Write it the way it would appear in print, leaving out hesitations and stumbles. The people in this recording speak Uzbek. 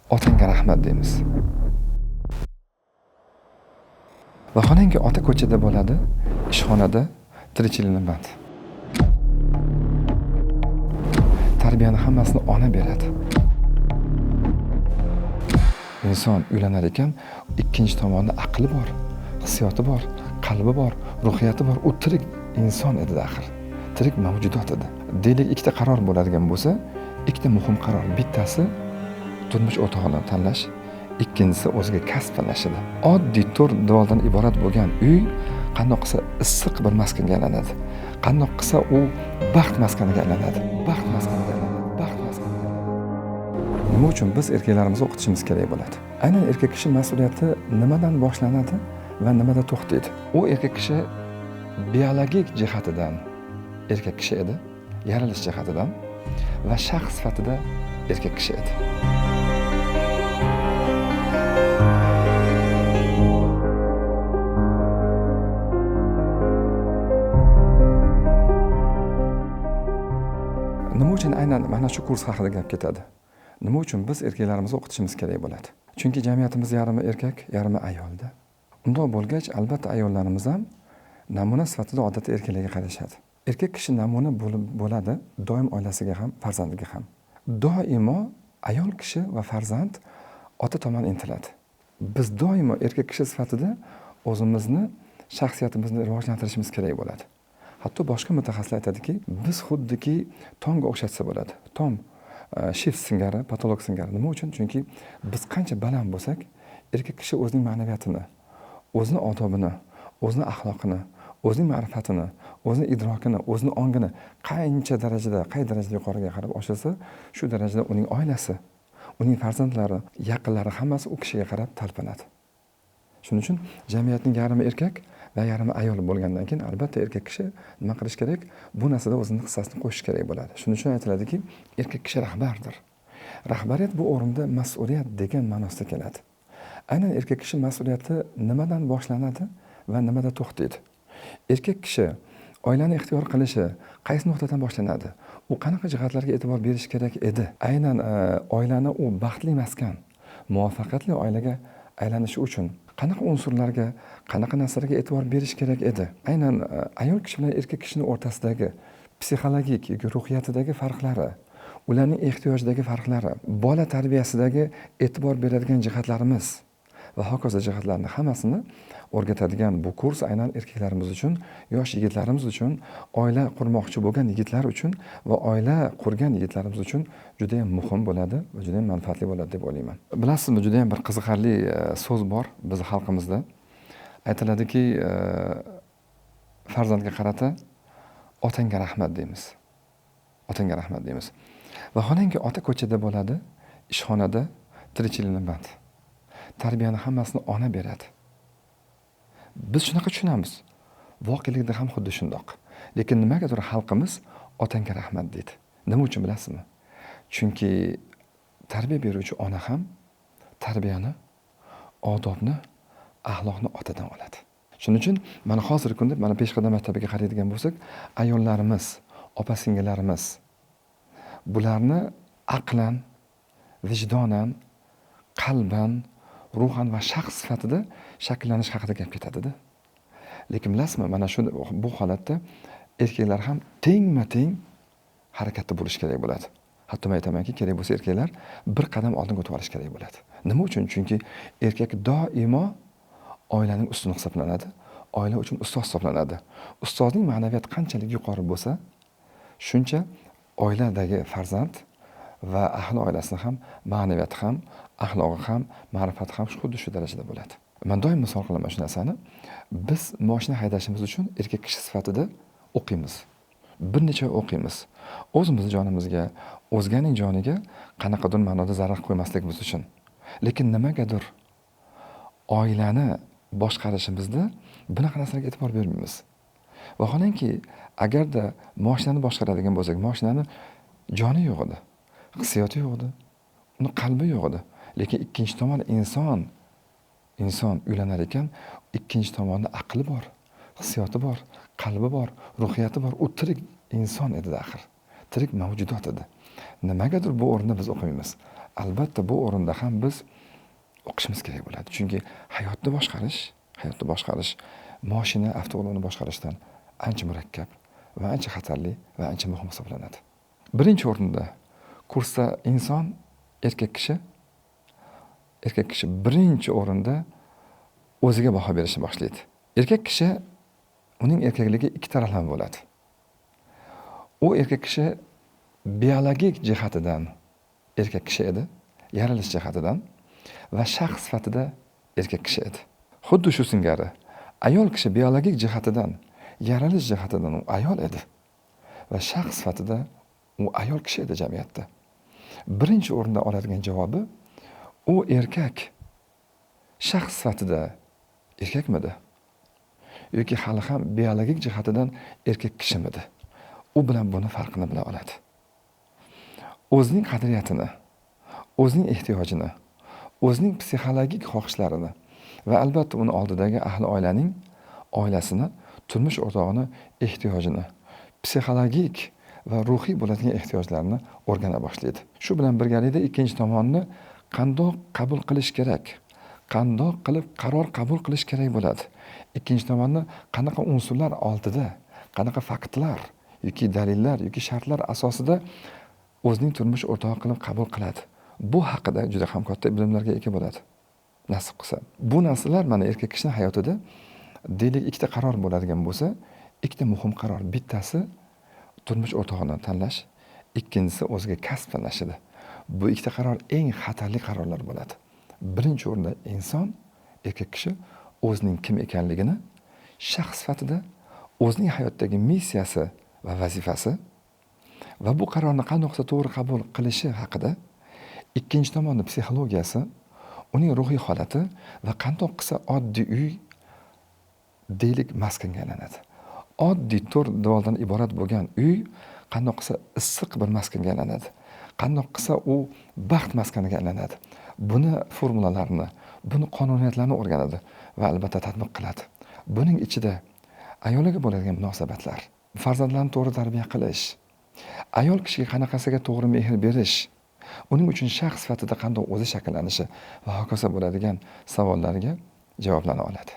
Otangga rahmat deymiz. Vaholanki ota ko'chada bo'ladi, ishxonada tirikchilikni band. Tarbiyani hammasini ona beradi. Inson uylanar ekan, ikkinchi tomonda aqli bor, hissiyoti bor, qalbi bor, ruhiyati bor. U tirik inson edi axir. Tirik mavjudot edi. Deylik, ikkita qaror bo'ladigan bo'lsa, ikkita muhim qaror. Bittasi turmush o'rtog'ini tanlash, ikkinchisi o'ziga kasb tanlash edi. Oddiy to'rt divordan iborat bo'lgan uy qandoq qilsa issiq bir maskonga aylanadi. Qandoq qilsa u baxt maskaniga aylanadi. Baxt maskaniga aylanadi. Baxt maskaniga aylanadi. Nima uchun biz erkaklarimizni o'qitishimiz kerak bo'ladi? Aynan erkak kishi mas'uliyati nimadan boshlanadi va nimada to'xtaydi? U erkak kishi biologik jihatidan erkak kishi edi, yaralish jihatidan va shaxs sifatida erkak kishi edi. Nima uchun aynan mana shu kurs haqida gap ketadi? Nima uchun biz erkaklarimizni o'qitishimiz kerak bo'ladi? Chunki jamiyatimiz yarmi erkak, yarmi ayolda. Undoq bo'lgach, albatta ayollarimiz ham namuna sifatida odatda erkaklarga qarashadi. Erkak kishi namuna bo'ladi doim oilasiga ham, farzandiga ham. Doimo ayol kishi va farzand ota tomon intiladi. Biz doimo erkak kishi sifatida o'zimizni, shaxsiyatimizni rivojlantirishimiz kerak bo'ladi. Hatto boshqa mutaxassislar aytadiki, biz xuddiki tomga o'xshatsa bo'ladi. Tom shift singari, patolog singari. Nima uchun? Chunki biz qancha baland bo'lsak, erkak kishi o'zining ma'naviyatini, o'zining odobini, o'zining axloqini, o'zining ma'rifatini, o'zining idrokini, o'zining ongini qancha darajada, qay darajada yuqoriga qarab oshirsa, shu darajada uning oilasi, uning farzandlari, yaqinlari hammasi u kishiga qarab talpinadi. Shuning uchun jamiyatning yarmi erkak va yarmi ayol bo'lgandan keyin albatta erkak kishi nima qilish kerak? Bu narsada o'zining hissasini qo'shish kerak bo'ladi. Shuning uchun aytiladiki, erkak kishi rahbardir. Rahbariyat bu o'rinda mas'uliyat degan ma'nosida keladi. Aynan erkak kishi mas'uliyati nimadan boshlanadi va nimada to'xtaydi? Erkak kishi oilani ixtiyor qilishi qaysi nuqtadan boshlanadi? U qanaqa jihatlarga e'tibor berish kerak edi? Aynan oilani u baxtli maskan, muvaffaqiyatli oilaga aylanishi uchun qanaqa unsurlarga, qanaqa narsalarga e'tibor berish kerak edi? Aynan ayol kishi bilan erkak kishining o'rtasidagi psixologik yoki ruhiyatidagi farqlari, ularning ehtiyojidagi farqlari, bola tarbiyasidagi e'tibor beradigan jihatlarimiz va hokazo jihatlarni hammasini o'rgatadigan bu kurs aynan erkaklarimiz uchun, yosh yigitlarimiz uchun, oila qurmoqchi bo'lgan yigitlar uchun va oila qurgan yigitlarimiz uchun juda ham muhim bo'ladi va juda ham manfaatli bo'ladi deb o'ylayman. Bilasizmi, juda ham bir qiziqarli so'z bor bizning xalqimizda. Aytiladiki, farzandga qarata otangga rahmat deymiz. Otangga rahmat deymiz. Vaholanki ota ko'chada bo'ladi, ishxonada tirikchilikni band. Tarbiyani hammasini ona beradi. Biz shunaqa tushunamiz. Voqelikda ham xuddi shundoq. Lekin nimagadir xalqimiz otangga rahmat deydi. Nima uchun bilasizmi? Chunki tarbiya beruvchi ona ham tarbiyani, odobni, axloqni otadan oladi. Shuning uchun mana hozirgi kunda mana peshqadam maktabiga qaraydigan bo'lsak, ayollarimiz, opa-singillarimiz bularni aqlan, vijdonan, qalban, ruhan va shaxs sifatida shakllanish haqida gap ketadi-da. Lekin bilasizmi, mana shu bu holatda erkaklar ham tengma-teng harakatda bo'lish kerak bo'ladi. Hatto men aytamanki, kerak bo'lsa erkaklar bir qadam oldinga o'tib olish kerak bo'ladi. Nima uchun? Chunki erkak doimo oilaning ustuni hisoblanadi. Oila uchun ustoz hisoblanadi. Ustozning ma'naviyati qanchalik yuqori bo'lsa, shuncha oiladagi farzand va ahli oilasini ham ma'naviyati ham, axloqi ham, ma'rifati ham xuddi shu darajada bo'ladi. Men doim misol qilaman shu narsani. Biz mashina haydashimiz uchun erkak kishi sifatida o'qiymiz. Bir necha o'qiymiz. O'zimiz jonimizga, o'zganing joniga qanaqadir ma'noda zarar qo'ymasligimiz uchun. Lekin nimagadir oilani boshqarishimizda bunaqa narsalarga e'tibor bermaymiz. Vaholanki agarda mashinani boshqaradigan bo'lsak, mashinani joni yo'q edi, hissiyoti yo'q edi, uni qalbi yo'q edi. Lekin ikkinchi tomon inson uylanar ekan, ikkinchi tomonda aqli bor, hissiyoti bor, qalbi bor, ruhiyati bor. U tirik inson edi axir. Tirik mavjudot edi. Nimagadir bu o'rinda biz o'qimaymiz. Albatta bu o'rinda ham biz o'qishimiz kerak bo'ladi. Chunki hayotni boshqarish mashina, avtoulovni boshqarishdan ancha murakkab va ancha xatarli va ancha muhim hisoblanadi. Birinchi o'rinda kursda inson, erkak kishi birinchi o'rinda o'ziga baho berishni boshlaydi. Erkak kishi, uning erkakligi ikki taraflama bo'ladi. U erkak kishi biologik jihatidan erkak kishi edi, yaralish jihatidan va shaxs sifatida erkak kishi edi. Xuddi shu singari ayol kishi biologik jihatidan, yaralish jihatidan u ayol edi va shaxs sifatida u ayol kishi edi jamiyatda. Birinchi o'rinda oladigan javobi, u erkak shaxs sifatida erkakmidi yoki hali ham biologik jihatidan erkak kishimidi? U bilan buni farqini bila oladi. O'zining qadriyatini, o'zining ehtiyojini, o'zining psixologik xohishlarini va albatta uni oldidagi ahli oilaning, oilasini, turmush o'rtog'ini ehtiyojini, psixologik va ruhiy bo'ladigan ehtiyojlarini o'rgana boshlaydi. Shu bilan birgalikda ikkinchi tomonni qandoq qabul qilish kerak, qandoq qilib qaror qabul qilish kerak bo'ladi. Ikkinchi tomonni qanaqa unsurlar oldida, qanaqa faktlar yoki dalillar yoki shartlar asosida o'zining turmush o'rtog'i qilib qabul qiladi. Bu haqida juda ham katta bilimlarga ega bo'ladi. Nasib qilsa. Bu narsalar mana erkak kishining hayotida deylik ikkita qaror bo'ladigan bo'lsa, ikkita muhim qaror. Bittasi turmush o'rtog'ini tanlash, ikkinchisi o'ziga kasb tanlash edi. Bu ikkita qaror eng xatarli qarorlar bo'ladi. Birinchi o'rinda inson, erkak kishi o'zining kim ekanligini, shaxs sifatida o'zining hayotdagi missiyasi va vazifasi va bu qarorni qandoqsa to'g'ri qabul qilishi haqida, ikkinchi tomonni psixologiyasi, uning ruhiy holati va qandoq qilsa oddiy uy deylik maskanga aylanadi. Oddiy to'rt devordan iborat bo'lgan uy qandoq qilsa issiq bir maskanga aylanadi. Qandoq qilsa u baxt maskaniga aylanadi. Buni formulalarini, buni qonuniyatlarini o'rganadi va albatta tatbiq qiladi. Buning ichida ayolga bo'ladigan munosabatlar, farzandlarni to'g'ri tarbiya qilish, ayol kishiga qanaqasiga to'g'ri mehr berish, uning uchun shaxs sifatida qanday o'zi shakllanishi va hokazo bo'ladigan savollarga javoblarni oladi.